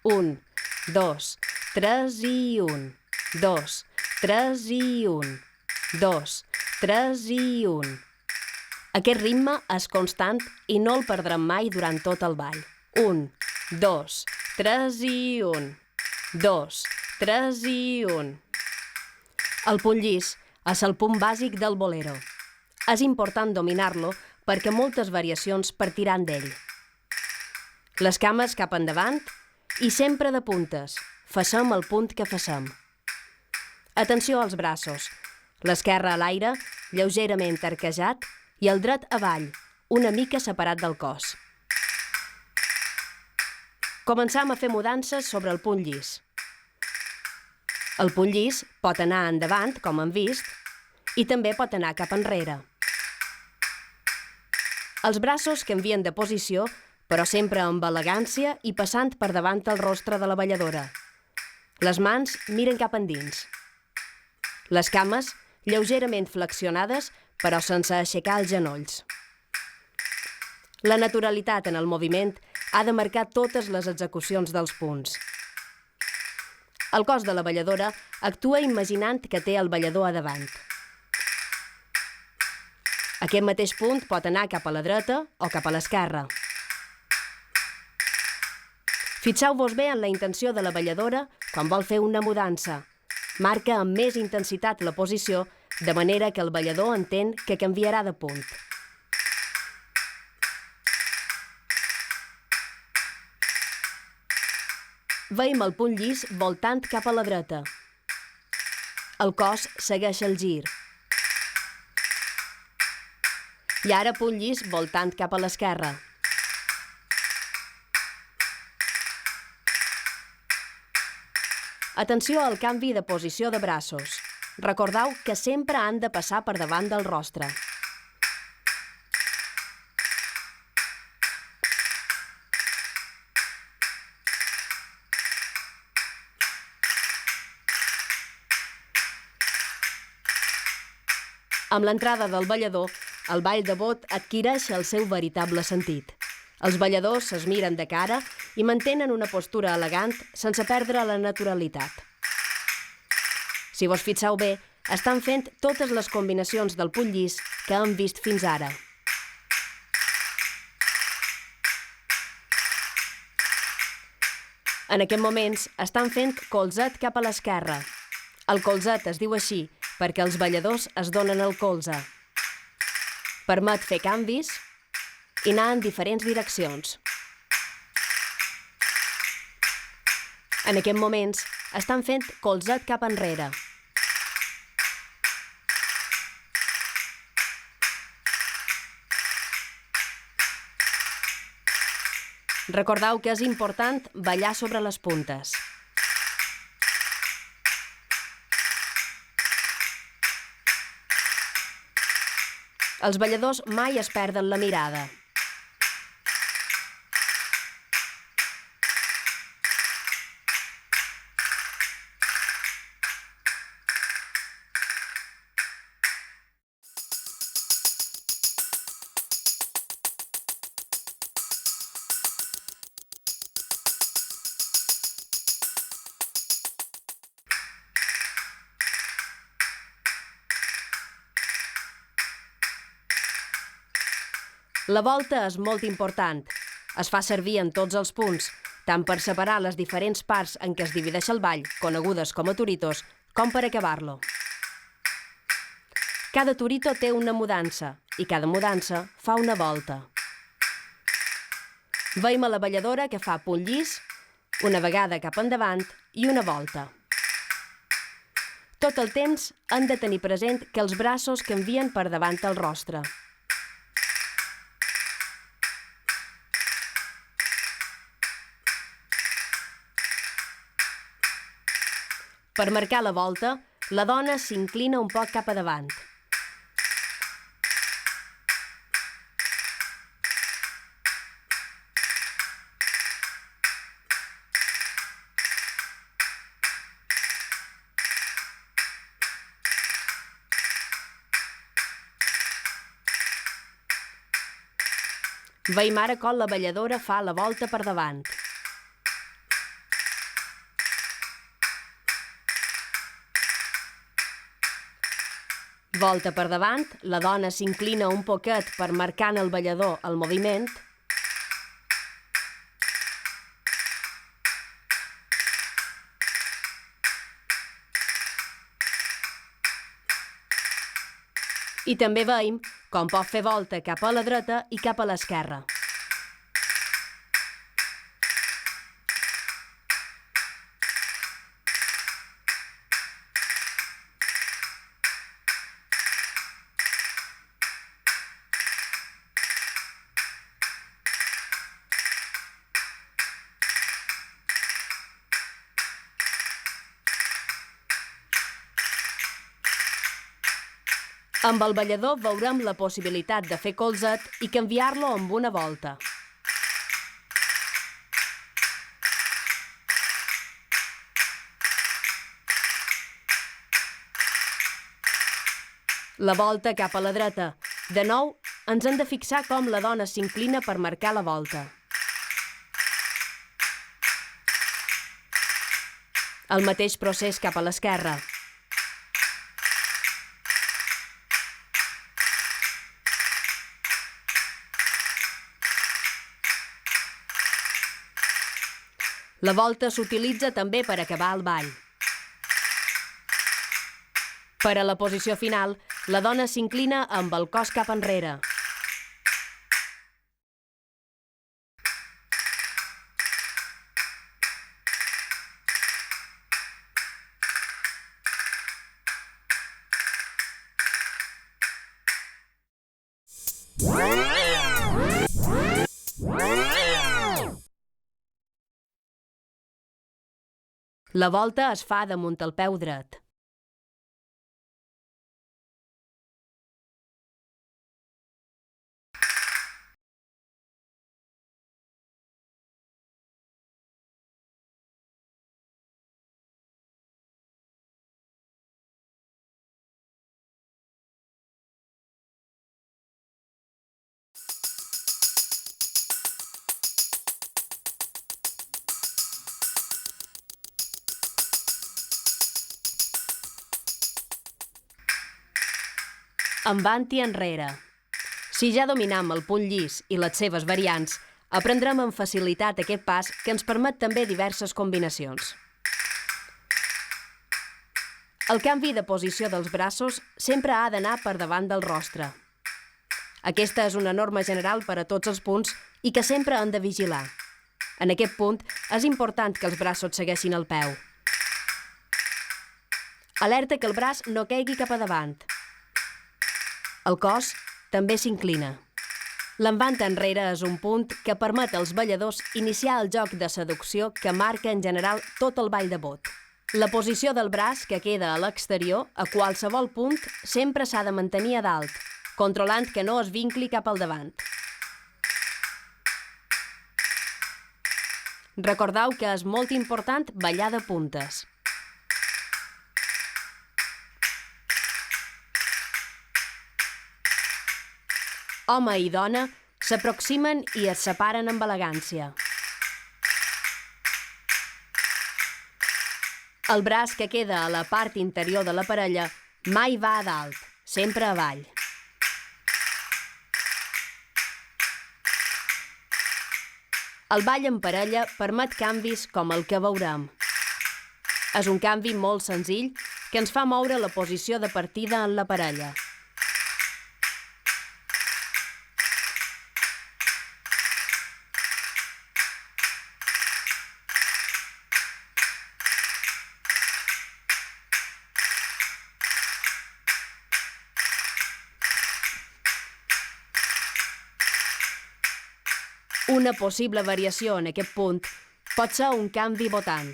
1, 2, 3 i 1, 2, 3 i 1, 2, 3 i 1. Aquest ritme és constant i no el perdrem mai durant tot el ball. 1, 2, 3 i 1, 2, 3 i 1. El punt llis és el punt bàsic del bolero. És important dominar-lo perquè moltes variacions partiran d'ell. Les cames cap endavant i sempre de puntes. Facem el punt que facem. Atenció als braços. L'esquerre a l'aire, lleugerament arquejat, i el dret avall, una mica separat del cos. Començam a fer mudances sobre el punt llis. El punt llis pot anar endavant, com hem vist, i també pot anar cap enrere. Els braços canvien de posició, però sempre amb elegància i passant per davant el rostre de la balladora. Les mans miren cap endins. Les cames lleugerament flexionades, però sense aixecar els genolls. La naturalitat en el moviment ha de marcar totes les execucions dels punts. El cos de la balladora actua imaginant que té el ballador a davant. Aquest mateix punt pot anar cap a la dreta o cap a l'esquerra. Fixeu-vos bé en la intenció de la balladora quan vol fer una mudança. Marca amb més intensitat la posició, de manera que el ballador entén que canviarà de punt. Veiem el punt llis voltant cap a la dreta. El cos segueix el gir. I ara punt llis voltant cap a l'esquerra. Atenció al canvi de posició de braços. Recordeu que sempre han de passar per davant del rostre. Amb l'entrada del ballador, el ball de bot adquireix el seu veritable sentit. Els balladors es miren de cara i mantenen una postura elegant sense perdre la naturalitat. Si vos fixeu bé, estan fent totes les combinacions del punt llis que hem vist fins ara. En aquests moments estan fent colzet cap a l'esquerra. El colzet es diu així perquè els balladors es donen el colze. Permet fer canvis i anar en diferents direccions. En aquests moments estan fent colzet cap enrere. Recordeu que és important ballar sobre les puntes. Els balladors mai es perden la mirada. La volta és molt important. Es fa servir en tots els punts, tant per separar les diferents parts en què es divideix el ball, conegudes com a turitos, com per acabar-lo. Cada turito té una mudança i cada mudança fa una volta. Veiem a la balladora que fa punt llis, una vegada cap endavant i una volta. Tot el temps han de tenir present que els braços canvien per davant el rostre. Per marcar la volta, la dona s'inclina un poc cap a davant. Veiem ara com la balladora fa la volta per davant. Volta per davant, la dona s'inclina un poquet per marcar en el ballador el moviment. I també veiem com pot fer volta cap a la dreta i cap a l'esquerra. Amb el ballador veurem la possibilitat de fer colzet i canviar-lo amb una volta. La volta cap a la dreta. De nou, ens hem de fixar com la dona s'inclina per marcar la volta. El mateix procés cap a l'esquerra. La volta s'utilitza també per acabar el ball. Per a la posició final, la dona s'inclina amb el cos cap enrere. La volta es fa damunt el peu dret. Avant i enrere. Si ja dominam el punt llis i les seves variants, aprendrem amb facilitat aquest pas que ens permet també diverses combinacions. El canvi de posició dels braços sempre ha d'anar per davant del rostre. Aquesta és una norma general per a tots els punts i que sempre han de vigilar. En aquest punt és important que els braços segueixin el peu. Alerta que el braç no caigui cap a davant. El cos també s'inclina. L'envant enrere és un punt que permet als balladors iniciar el joc de seducció que marca en general tot el ball de bot. La posició del braç que queda a l'exterior, a qualsevol punt, sempre s'ha de mantenir a dalt, controlant que no es vincli cap al davant. Recordeu que és molt important ballar de puntes. Home i dona s'aproximen i es separen amb elegància. El braç que queda a la part interior de la parella mai va a dalt, sempre avall. El ball en parella permet canvis com el que veurem. És un canvi molt senzill que ens fa moure la posició de partida en la parella. Una possible variació en aquest punt pot ser un canvi botant.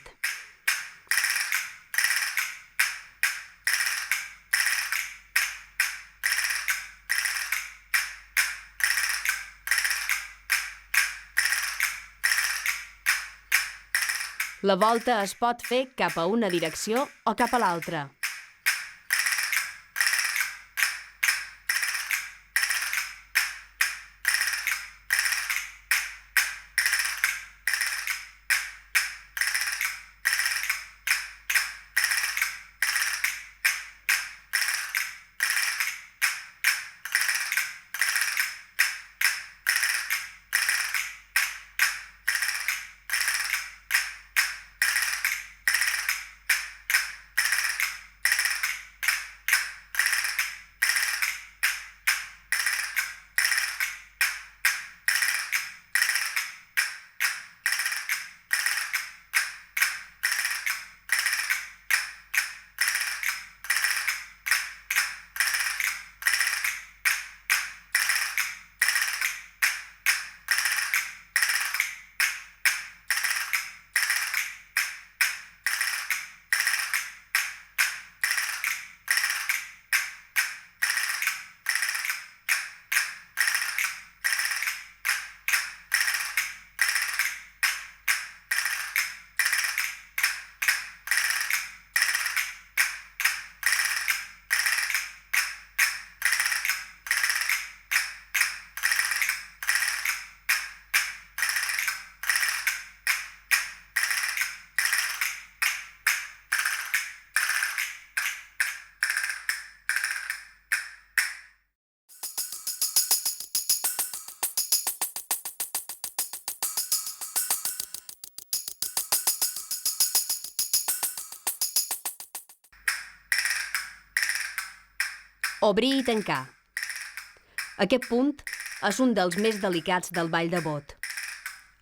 La volta es pot fer cap a una direcció o cap a l'altra. Obrir i tancar. Aquest punt és un dels més delicats del ball de bot.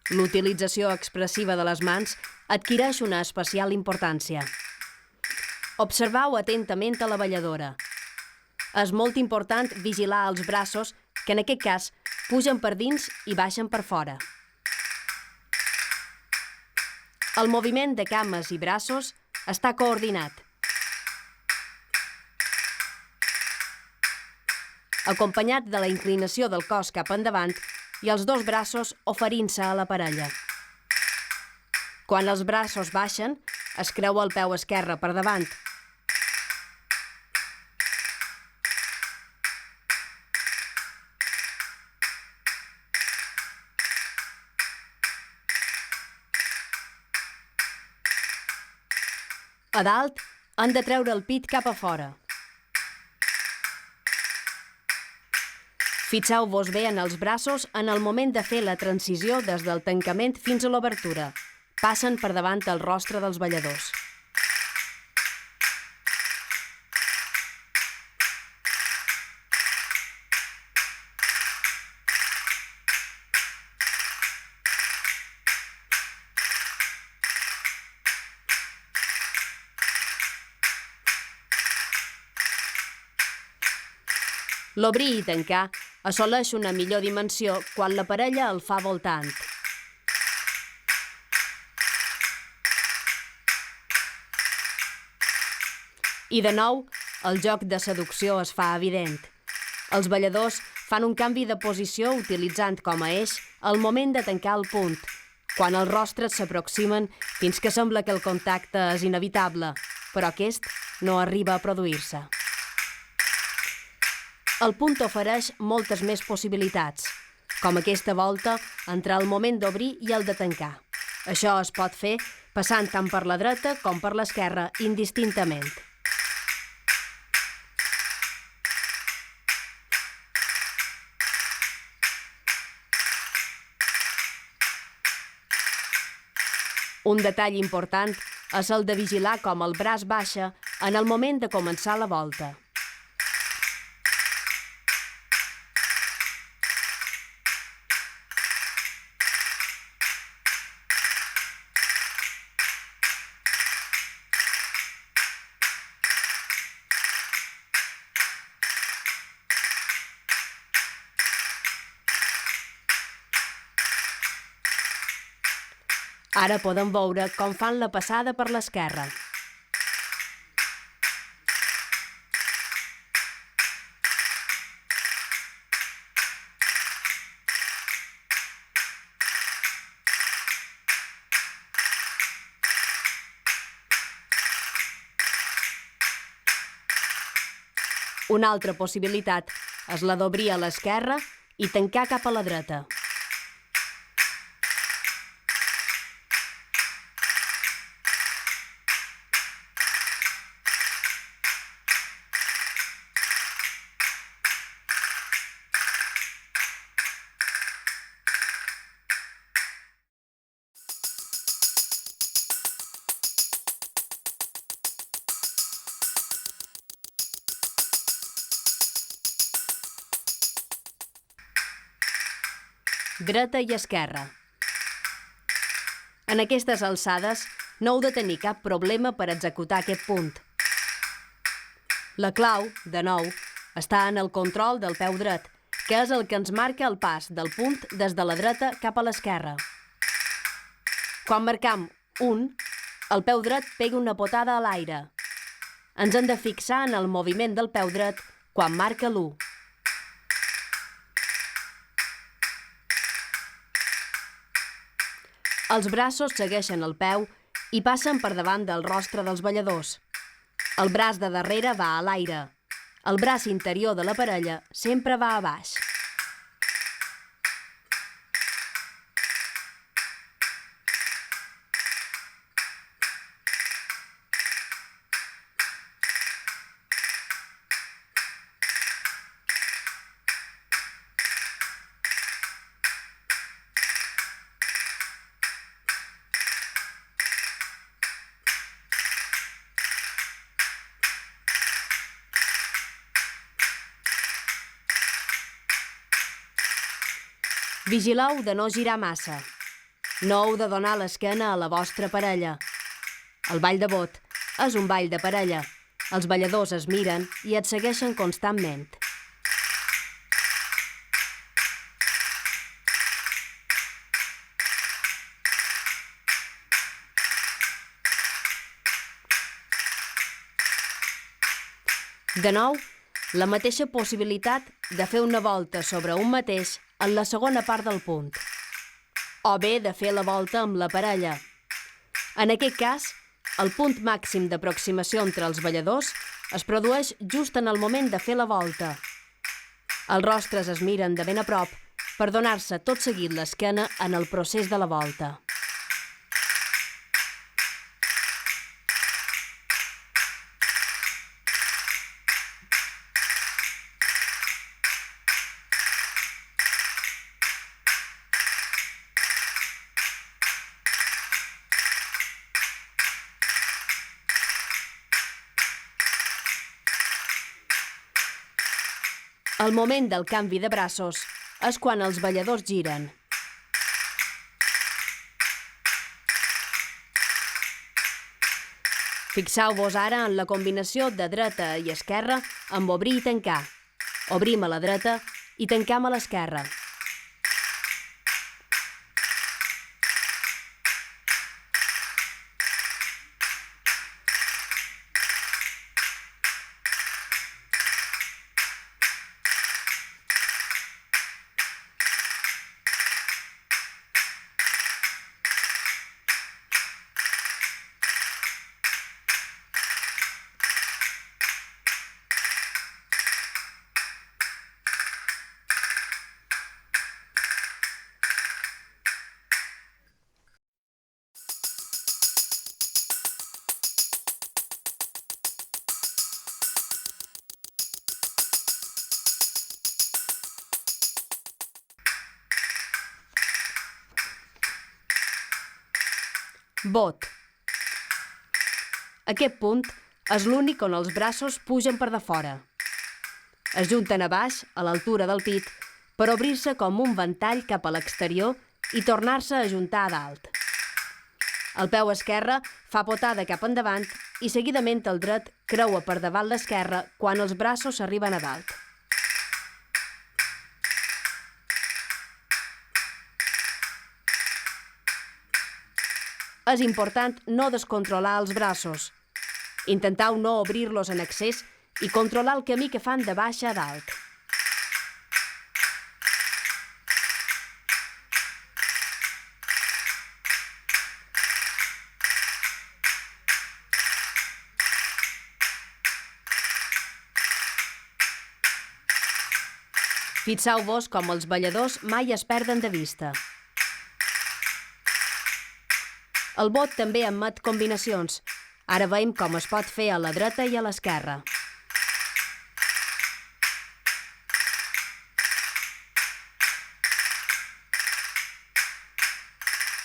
L'utilització expressiva de les mans adquireix una especial importància. Observeu atentament a la balladora. És molt important vigilar els braços, que en aquest cas pugen per dins i baixen per fora. El moviment de cames i braços està coordinat, acompanyat de la inclinació del cos cap endavant i els dos braços oferint-se a la parella. Quan els braços baixen, es creua el peu esquerre per davant. A dalt, han de treure el pit cap a fora. Fixeu-vos bé en els braços en el moment de fer la transició des del tancament fins a l'obertura. Passen per davant el rostre dels balladors. L'obrir i tancar assoleix una millor dimensió quan la parella el fa voltant. I de nou, el joc de seducció es fa evident. Els balladors fan un canvi de posició utilitzant com a eix el moment de tancar el punt, quan els rostres s'aproximen fins que sembla que el contacte és inevitable, però aquest no arriba a produir-se. El punt ofereix moltes més possibilitats, com aquesta volta entre el moment d'obrir i el de tancar. Això es pot fer passant tant per la dreta com per l'esquerra indistintament. Un detall important és el de vigilar com el braç baixa en el moment de començar la volta. Ara podem veure com fan la passada per l'esquerra. Una altra possibilitat és la d'obrir a l'esquerra i tancar cap a la dreta. Dreta i esquerra. En aquestes alçades no heu de tenir cap problema per executar aquest punt. La clau, de nou, està en el control del peu dret, que és el que ens marca el pas del punt des de la dreta cap a l'esquerra. Quan marcam un, el peu dret pega una potada a l'aire. Ens hem de fixar en el moviment del peu dret quan marca l'1. Els braços segueixen el peu i passen per davant del rostre dels balladors. El braç de darrere va a l'aire. El braç interior de la parella sempre va a baix. Vigileu de no girar massa. No heu de donar l'esquena a la vostra parella. El ball de bot és un ball de parella. Els balladors es miren i et segueixen constantment. De nou, la mateixa possibilitat de fer una volta sobre un mateix en la segona part del punt. O bé de fer la volta amb la parella. En aquest cas, el punt màxim d'aproximació entre els balladors es produeix just en el moment de fer la volta. Els rostres es miren de ben a prop per donar-se tot seguit l'esquena en el procés de la volta. El moment del canvi de braços és quan els balladors giren. Fixeu-vos ara en la combinació de dreta i esquerra amb obrir i tancar. Obrim a la dreta i tancam a l'esquerra. Bot. Aquest punt és l'únic on els braços pugen per de fora. Es junten a baix, a l'altura del pit, per obrir-se com un ventall cap a l'exterior i tornar-se a juntar a dalt. El peu esquerre fa potada cap endavant i seguidament el dret creua per davant l'esquerra quan els braços arriben a dalt. És important no descontrolar els braços. Intenteu no obrir-los en excés i controlar el camí que fan de baixa a dalt. Fixeu-vos com els balladors mai es perden de vista. El bot també admet combinacions. Ara veiem com es pot fer a la dreta i a l'esquerra.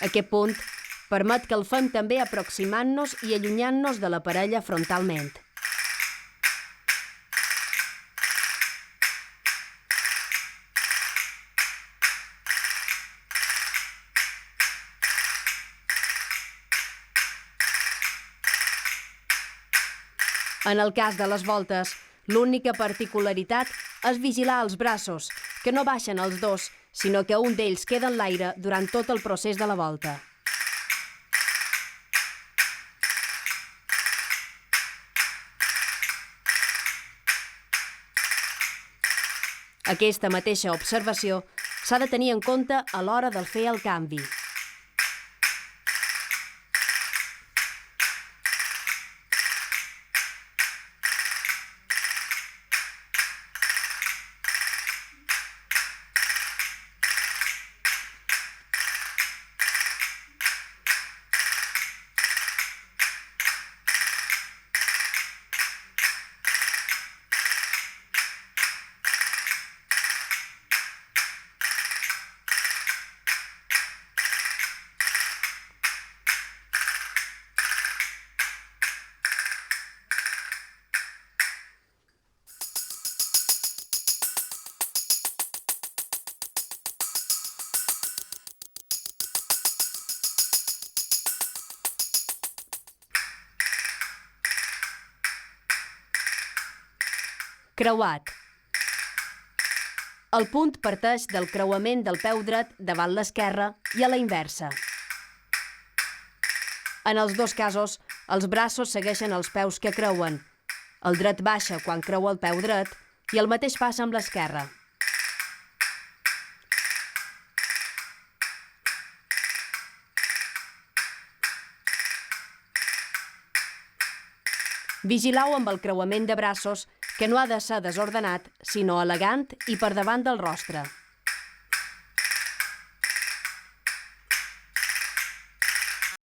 Aquest punt permet que el fem també aproximant-nos i allunyant-nos de la parella frontalment. En el cas de les voltes, l'única particularitat és vigilar els braços, que no baixen els dos, sinó que un d'ells queda en l'aire durant tot el procés de la volta. Aquesta mateixa observació s'ha de tenir en compte a l'hora de fer el canvi. Creuat. El punt parteix del creuament del peu dret davant l'esquerre i a la inversa. En els dos casos, els braços segueixen els peus que creuen. El dret baixa quan creua el peu dret i el mateix passa amb l'esquerre. Vigileu amb el creuament de braços, que no ha de ser desordenat, sinó elegant i per davant del rostre.